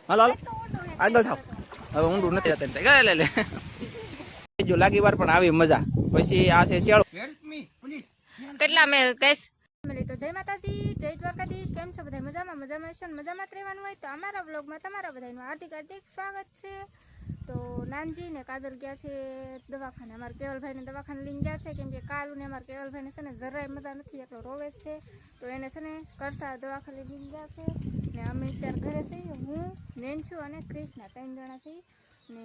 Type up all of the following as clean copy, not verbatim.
હાલો હાલો આગળ થાવ. હવે ઊંડું નથી જતા લે લે જો લાગી વાર પણ આવી મજા. પછી આ છે શેળો. કેટલા મેં કહીશ તો જય માતાજી, જય દ્વારકાધીશ. કેમ છો બધા? મજામાં? મજામાં હશો ને? મજામાં જ રહેવાનું હોય તો અમારા બ્લોગમાં તમારા બધાનું હાર્દિક હાર્દિક સ્વાગત છે. તો નાનજી ને કાજલ ગયા છે દવાખાને. અમારા કેવલભાઈને દવાખાને લઈને ગયા છે, કેમ કે કાલું ને અમારા કેવલભાઈને છે ને જરાય મજા નથી, એટલો રોવે છે. તો એને છે ને કરસા દવાખાને લઈને ગયા છે ને અમે અત્યારે ઘરે છીએ. હું, નેન્છુ અને ક્રિષ્ના 3 જણા છીએ ને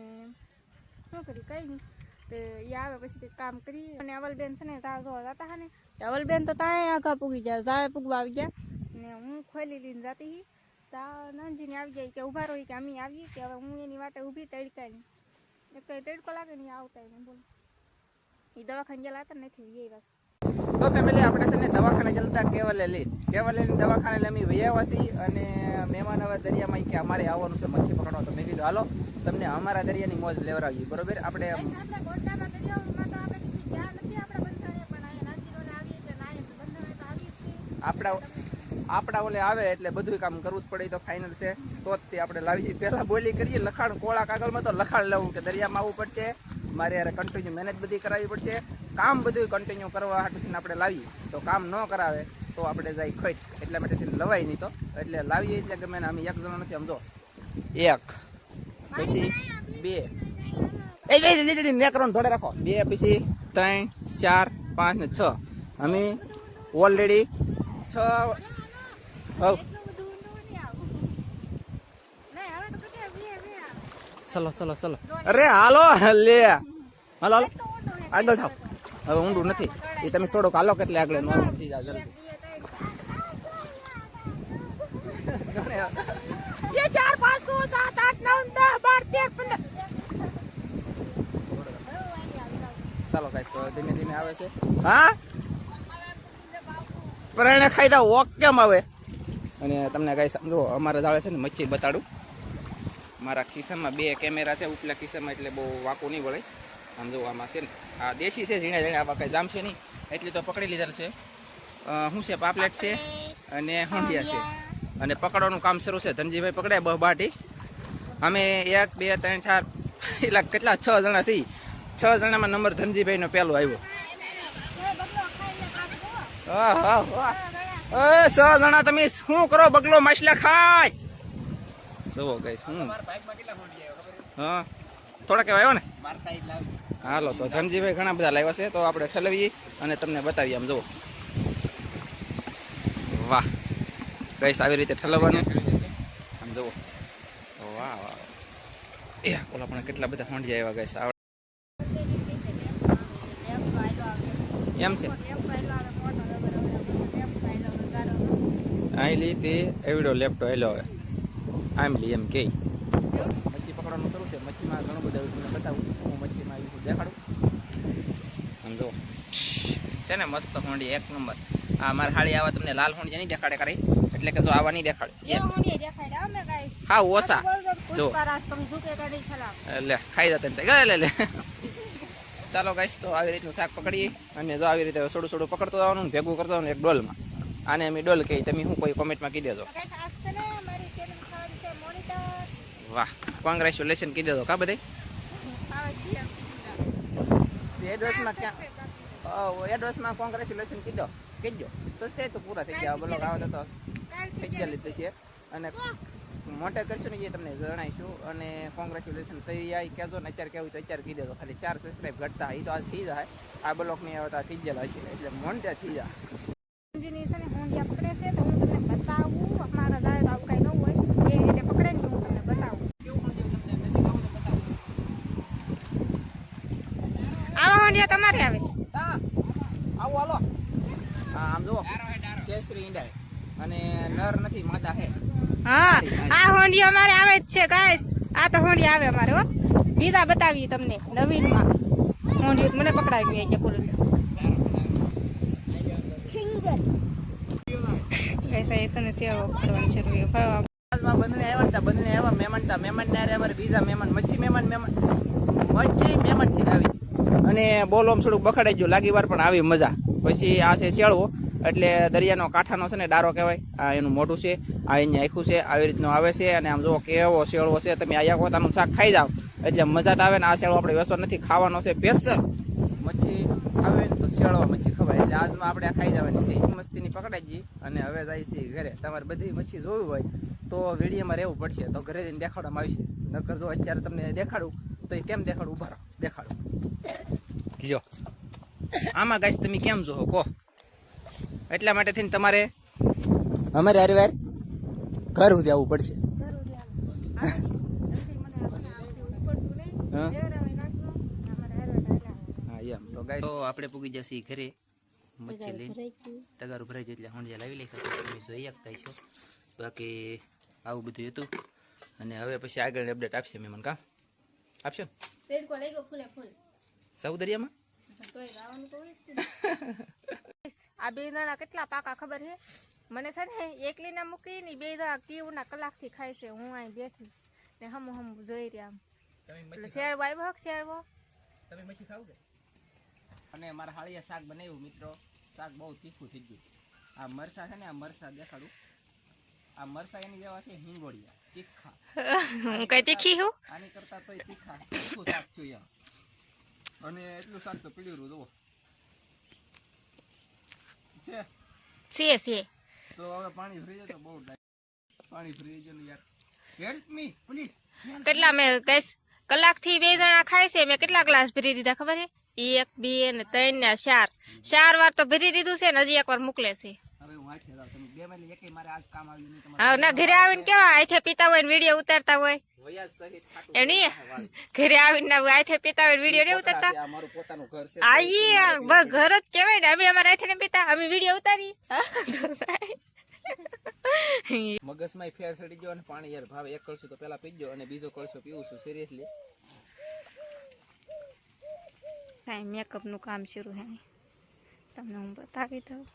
શું કરી કઈ નહીં. તો એ આવે પછી કામ કરી. અને અવલબેન છે ને ઝાડ જોવા જતા હા ને, અવલબેન તો ત્યાં આગા પૂગી ગયા, ઝાડે પૂગવા આવી ગયા ને હું ખોલી લઈને જતી હતી. નાનજીને આવી જાય કે ઉભા રહો કે અમે આવીએ કે હવે હું એની વાટે ઊભી તડકાની એક તો તડકો લાગે ને આવતા એને બોલો એ દવાખાને ગયેલા હતા નથી એ વાત. તો ફેમિલી આપણે છે ને દવાખાને જલતા કેવલે લઈને દવાખાને અમે વૈયા છીએ. અને મહેમાન હવે દરિયામાં કે અમારે આવવાનું છે મચ્છી પકડવા. તો મેં કીધું હાલો તમને અમારા દરિયાની મોજ લેવડાવીએ. બરોબર આપણે આપણા ઓલે આવે એટલે બધું કામ કરવું જ પડે. તો ફાઇનલ છે તો જ આપણે લાવીએ. પહેલા બોલી કરીએ લખાણ કોળા કાગળમાં, તો લખાણ લેવું કે દરિયામાં આવવું પડશે, મારે યાર કન્ટિન્યુ મહેનત બધી કરાવવી પડશે, કામ બધું કન્ટિન્યુ કરવા હાટુથી આપણે લાવીએ. તો કામ ન કરાવે તો આપણે જાય ખોટ, એટલા માટેથી લવાય નહીં. તો એટલે લાવીએ એટલે ગમે ને અમે એક જણા નથી સમજો, એક પછી બે નેકરોન થોડે રાખો, 2 પછી 3 4 5 ને 6 અમે ઓલરેડી 6. ચલો ચલો ચલો અરે હાલો લે હાલો હાલો આગળ થાવ. હવે ઊંડું નથી એ તમે છોડો હાલો કેટલે આગળ નોર્મલ થઈ જાય જલ્દી. ये 4 5 6 7 8 9 10 12 13 15 ચાલો ગાઈસ તો ધીમે ધીમે આવે છે. હા પ્રેરણા ખાઈ દા વોક કેમ આવે. અને તમને ગાઈસ સમજો અમારા જાળે છે ને મચ્છી બતાડું. મારા ખિસ્સામાં 2 કેમેરા છે ઉપલા ખિસ્સામાં, એટલે બહુ વાંકું નહીં વળે. આમ જો આમાં છે ને આ દેશી છે, ઝીણા ઝીણા આવા કંઈ જામશે નહીં એટલી તો પકડી લીધેલ છે. શું છે પાપલેટ છે અને હોંડિયા છે. અને પકડવાનું કામ શરૂ છે. ધનજીભાઈ પકડ્યા બહ બાટી. અમે 1 2 3 4 એટલે કેટલા 6 જણા છીએ. 6 જણામાં નંબર ધનજીભાઈનો પહેલો આવ્યો. 6 જણા તમે શું કરો? બગલો માછલા ખાય જુઓ ગઈશ હું. હા થોડા કેવા આવ્યો ને. હાલો તો ધનજીભાઈ ઘણા બધા લાવ્યા છે, તો આપણે ઠલવીએ અને તમને બતાવીએ. આમ જુઓ વાહ ગઈશ આવી રીતે ઠલવવાનું. આમ જુઓ વાહ વાહ એ ઓલા પણ કેટલા બધા હોંડિયા આવ્યા ગઈશ. એમ છે અહીં લીધી એવડો લેપટો હેલો હવે આમ લી એમ કે મચ્છી પકડવાનું શરૂ છે. મચ્છીમાં ઘણું બધું તમને બતાવું. હું મચ્છીમાં દેખાડું. આમ જો છે ને મસ્ત હોંડી એક નંબર. આ મારા હાડી આવા તમને લાલ હોંડી નહીં દેખાડે કરી, એટલે કે જો આવા નહીં દેખાડે હા ઓછા જો એટલે ખાઈ જતા લે લે. ચાલો ગાઈસ તો આવી રીતનું શાક પકડીએ અને જો આવી રીતે થોડું થોડું પકડતો જવાનું, ભેગું કરતો જવાનું એક ડોલમાં. આને અમે ડોલ કહીએ, તમે શું કોઈ કોમેન્ટમાં કહી દેજો. વાહ કોંગ્રેચ્યુલેશન કહી દેજો કા બધે. એડવાન્સમાં કોંગ્રેચ્યુલેશન કીધો કહેજો. સસ્તે તો પૂરા થઈ ગયા. બ્લોગ આવે તો થઈ ગયા લીધું છે અને મોટા કરશું ને એ તમને જણાવીશું. અને કોંગ્રેચ્યુલેશન થઈ જાય કહેજો ને. અત્યારે કેવું તો અત્યારે કહી દેજો. ખાલી 4 સબસ્ક્રાઈબ ઘટતા એ તો આજ થઈ જાય. આ બ્લોગ નહીં આવે તો થઈ ગયેલા હશે એટલે મોટા થઈ જાય. પકડે છે તો હું તમને બતાવું. અમારા જાય તો આવું કઈ ન હોય એ રીતે પકડે ને હું તમને બતાવું. આવા હોંડિયા તમારે આવે આવો હાલો. હા આમ જુઓ કેસરી ઈંડા અને નર નથી માદા હે. હા આ હોંડિયા અમારે આવે જ છે ગાઈસ. આ તો હોંડિયા આવે અમારે હો. બીજા બતાવીએ તમને નવીનમાં હોંડિયું મને પકડાવી કે બોલું છિંગર ऐसा ने सेवा करવાની શરૂ થઈ. ફળવા બંધને આવ્યા મહેમાન ને અમારે બીજા મહેમાન મચ્છી મહેમાન થી આવી. અને બોલો થોડુંક બખડાઈ ગયું લાગી વાર પણ આવી મજા. પછી આ છે શેળવો એટલે દરિયાનો કાંઠાનો છે ને ડારો કહેવાય. આ એનું મોઢું છે, આ એની આખું છે, આવી રીતનું આવે છે. અને આમ જુઓ કેવો શેળવો છે. તમે આયા પોતાનું શાક ખાઈ જાઓ એટલે મજા તો આવે ને. આ શેળવો આપણે વેસવા નથી, ખાવાનો છે સ્પેશિયલ. મચ્છી આવે ને તો શેળવા મચ્છી ખવાય એટલે આજમાં આપણે આ ખાઈ જવાની છે. મસ્તીની પકડાઈ ગઈ અને હવે જાય છે ઘરે. તમારે બધી મચ્છી જોવી હોય તો વિડીયોમાં રહેવું પડશે, તો ઘરે જઈને દેખાડવામાં આવશે. નકર જો અત્યારે તમને દેખાડું તો એ કેમ દેખાડું, ઉભા રહો દેખાડું. જો આમાં ગાઈસ તમે કેમ જોવો કહો. એટલા માટે થઈને તમારે અમારે હરિવાર ઘર સુધી આવવું પડશે. હા એમ તો ગાઈસ તો આપણે પૂગી જશે ઘરે મચ્છી લઈને. તગારું ભરાઈ જાય એટલે હોંડિયા લાવી લઈ તમે જોઈ શકતા છો. બાકી આવું બધું હતું અને હવે પછી આગળ અપડેટ આપશે મહેમાન. કામ આપશો સૌદરિયામાં. આ બે જણા કેટલા પાકા ખબર છે મને છે ને. એકલી ના મૂકી ને બે જણા કેવું કલાક થી ખાય છે. હું અહીં બેઠી ને હમ જોઈ રહ્યા. શેરવો આવ્યો શેરવો તમે મચ્છી ખાવ કે. અને મારા હાળીએ શાક બનાવ્યું મિત્રો. શાક બહુ તીખું થઈ ગયું. આ મરસા છે ને, આ મરસા દેખાડું. આ મરસા એની જેવા છે હિંગોળિયા તીખા. હું કઈ તીખી હું આની કરતા તો તીખા તીખું શાક છું યાર. અને એટલું શાક તો પીડ્યું જુઓ છે. તો હવે પાણી ફ્રી જાય તો બહુ પાણી ફ્રી જાય યાર. Help me please. કેટલા મેં કઈશ કલાક થી બે જણા ખાય છે. મેં કેટલા ગ્લાસ ભરી દીધા ખબર છે? 1 2 ને 3 ને 4 વાર તો ભરી દીધું છે ને. હજી એક વાર મોકલે છે. હા ના ઘરે આવીને કેવા આથે પીતા હોય ને વિડીયો ઉતારતા હોય એમ નહીં. ઘરે આવીને આથે પીતા હોય વિડીયો નહીં ઉતારતા. આ ઘર જ કેવાય ને. અમે અમારા આથે પીતા, અમે વિડીયો ઉતારી. મગજમાં ફેર ચડી ગયો અને પાણી યાર ભાવે. એક કળશું તો પેલા પીજો અને બીજો કળશો પીવું છું સિરિયસલી. કાંઈ મેકઅપ નું કામ શરૂ હે તમને હું બતાવી દઉં.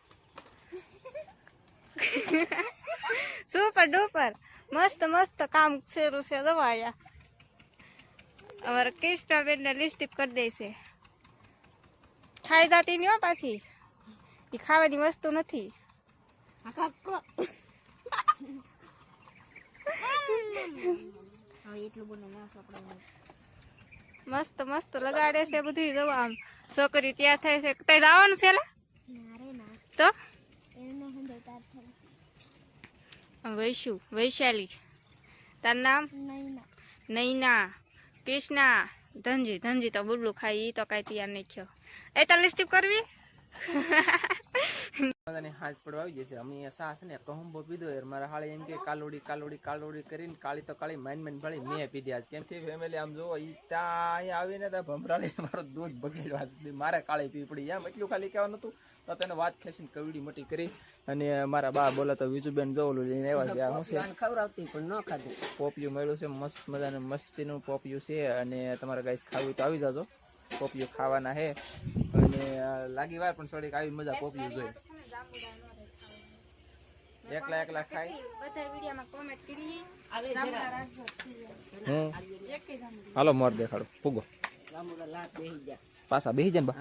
સુપર ડુપર મસ્ત મસ્ત કામ શરૂ છે. દવાયા અમારા કૃષ્ણાબેન ને લિપસ્ટિક કરી દે છે. ખાઈ જાતી નહીં હો પાછી. એ ખાવાની વસ્તુ નથી. મસ્ત મસ્ત લગાડે છે બધી. દવા આમ છોકરી ત્યાં થાય છે. ત્યાં જવાનું છે તો વૈશાલી. તાર નામ નૈના કૃષ્ણા ધનજી તો બુડલું ખાઈ. તો કઈ તૈયાર નહીં થયો. એ તાર લિસ્ટિપ કરવી હાથ પડવા આવી જશે. અમે સાસ ને કહુંબો પીધો યાર. મારા હાળે એમ કે કાલોડી કરીને કાળી તો કાળી માઇન ભળી મેં પીધી આજ. કેમ થી ફેમિલી આમ જોવો અહીંયા આવીને તો ભમરાળી મારું દૂધ બગડવા મારે કાળી પી પડી. એમ એટલું ખાલી કહેવાનું હતું તો તેને વાત ખેંચીને કવડી મોટી કરી. અને મારા બા બોલે તો વિજુબેન જોવલું લઈને આવ્યા છે. આ શું છે ખવડાવતી પણ ન ખાધું. પોપિયું મળ્યું છે મસ્ત મજાનું મસ્તીનું પોપિયું છે. અને તમારે ગાઈસ ખાવું તો આવી જાજો. પોપિયું ખાવાના હે. અને લાગી વાર પણ થોડીક આવી મજા પોપિયું જોઈ. એકલા ખાઈ બધા વિડિયોમાં કોમેન્ટ કરી. હાલો મોર દેખાડો પૂગો. પાછા બેહી જાય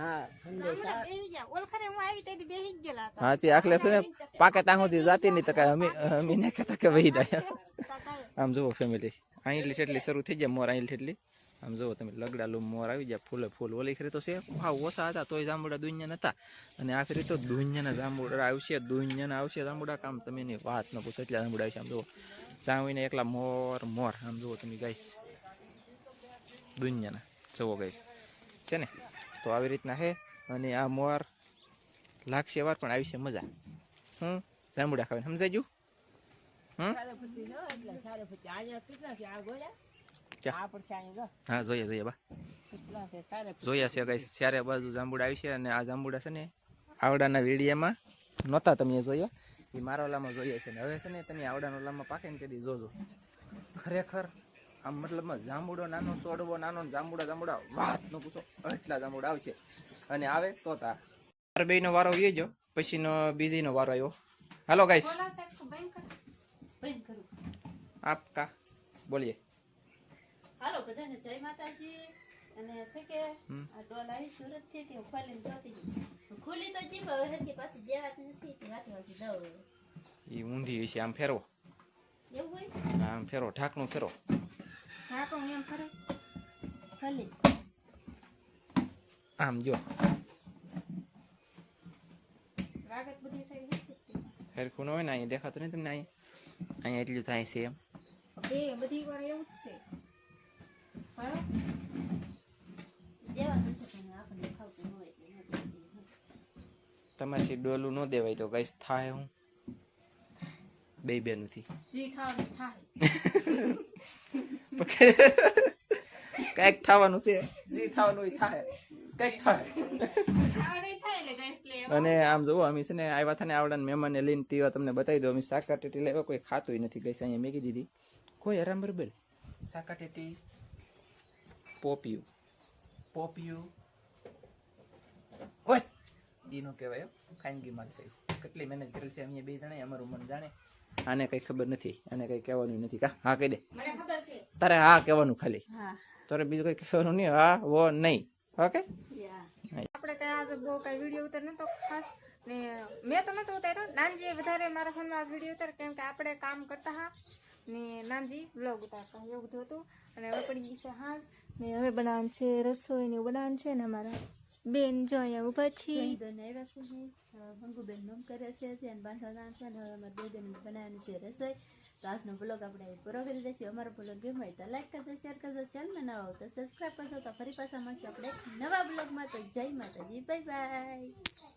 હા તે આખલે પાકે ત્યાં સુધી જાતી નહીં તો કઈ અમે ને કહેતા કે વહી જાય. આમ જુઓ ફેમિલી અહીં એટલી શરૂ થઈ જાય મોર. અહીં એટલી આમ જુઓ તમે લગડા મોર આવી જાય. ફૂલ ઓલી ખરી તો છે ભાવ ઓછા હતા તોય જાંબુડા દુનિયા નતા. અને આખરી તો દુનિયાના જાંબુડા આવશે. દુનિયાના આવશે જાંબુડા. કામ તમે એની વાત ન પૂછો એટલા જાંબુડા આવશે. આમ જુઓ ચાવીને એકલા મોર. આમ જુઓ તમે ગાઈસ દુનિયાના જુઓ ગાઈસ છે ને. તો આવી રીતના હે. અને આ મોર લાગશે વાર પણ આવી છે મજા. જાંબુડા ખાવાને સમજાઈ ગયું. હા જોઈએ બા જોયા છે ગાઈસ. ચારે બાજુ જાંબુડા આવી છે. અને આ જાંબુડા છે ને આવડાના વીડિયામાં નહોતા તમે જોયા. એ મારા ઓલામાં જોઈએ છે. ને હવે છે ને તમે આવડાના ઓલામાં પાકે ને તેથી જોજો. ખરેખર આમ મતલબમાં જાંબુડો નાનો છોડવો નાનો જાંબુડા વાત ન પૂછો એટલા જાંબુડા આવશે. અને આવે તો તાર બે નો વારો આવી ગયો પછી નો બીજી નો વારો આવ્યો. હાલો ગાઈસ આપ કા બોલીએ. હાલો બધાને જય માતાજી. અને છે કે આ ડોલ આવી સુરત થી કે ખોલીને જોતી ખુલી તો જીભ હવે હરખી પાછી દેવાતી નથી તે વાતે વાતે દઉં હવે. એ ઊંધી હશે, આમ ફેરવો, એવું હોય આમ ફેરો, ઢાંકણું ફેરો. હા પણ એમ ખરે ભલે આમ જો રાગત બધી સાઈડ હરખું ન હોય ને અહીંયા દેખાતું નહીં તમને, અહીંયા એટલું થાય છે એમ. બે બધી વાર એવું જ છે. બરાબર દેવાતું નથી પણ આપણને ખાવતું ન હોય એટલે ન દેતી. તમારી ડોલું ન દેવાય તો કઈ થાય હું બે બેનુંથી જી ખાવાનું થાય કઈક થવાનું છે, જે થવાનું હોય થાય, કઈક થાય. આવડે થાય એટલે ગાઈસ પ્લે અને આમ જોવો અમે છે ને આવ્યા હતા ને આવડા મહેમાનને લઈને પીવા, તમને બતાવી દો અમે શાકા ટેટી લેવા કોઈ ખાતું નથી, ગઈ અહીંયા મેકી દીધી. કોઈ આરામ બરોબર શાકા ટેટી પોપિયું પોપિયું ઓય ઈનો કહેવાય ખાનગી માલ છે. કેટલી મહેનત કરેલ છે અમે બે જણા, અમારું મન જાણે. આને કઈ ખબર નથી, આને કઈ કહેવાનું નથી. કા હા કહી દે, મને ખબર છે. તારે હા કહેવાનું ખાલી, હા તારે બીજું કઈ કહેવાનું નહીં. હા વો નહીં. ઓકે યા આપણે કઈ આજે બહુ કઈ વિડીયો ઉતાર નતો ખાસ ને મેં તો નતો ઉતાર્યો, નાનજીએ વધારે મારા ફોનમાં આ વિડીયો ઉતાર કેમ કે આપણે કામ કરતા હા ને નાનજી વ્લોગ ઉતારતા એવું બધું હતું. અને હવે પડી ગઈ છે હાથ ને હવે બનાવવાનું છે રસોઈ ને એવું બનાવવાનું છે ને અમારા બેન જો અહીંયા ઊભા છીએ. દોને આવ્યા છું મંગુબેન નોમ કરે છે અને બાંધવા છે અને હવે અમારે બે બેન બનાવવાની છે રસોઈ. તો આજનો બ્લોગ આપણે પૂરો કરી દઈશું. અમારો બ્લોગ ગમ્યો હોય તો લાઈક કરજો, શેર કરજો, ચેનલમાં નવા હોય તો સબસ્ક્રાઈબ કરજો. તો ફરી પાછા મળશું આપણે નવા બ્લોગમાં. તો જય માતાજી, બાય બાય.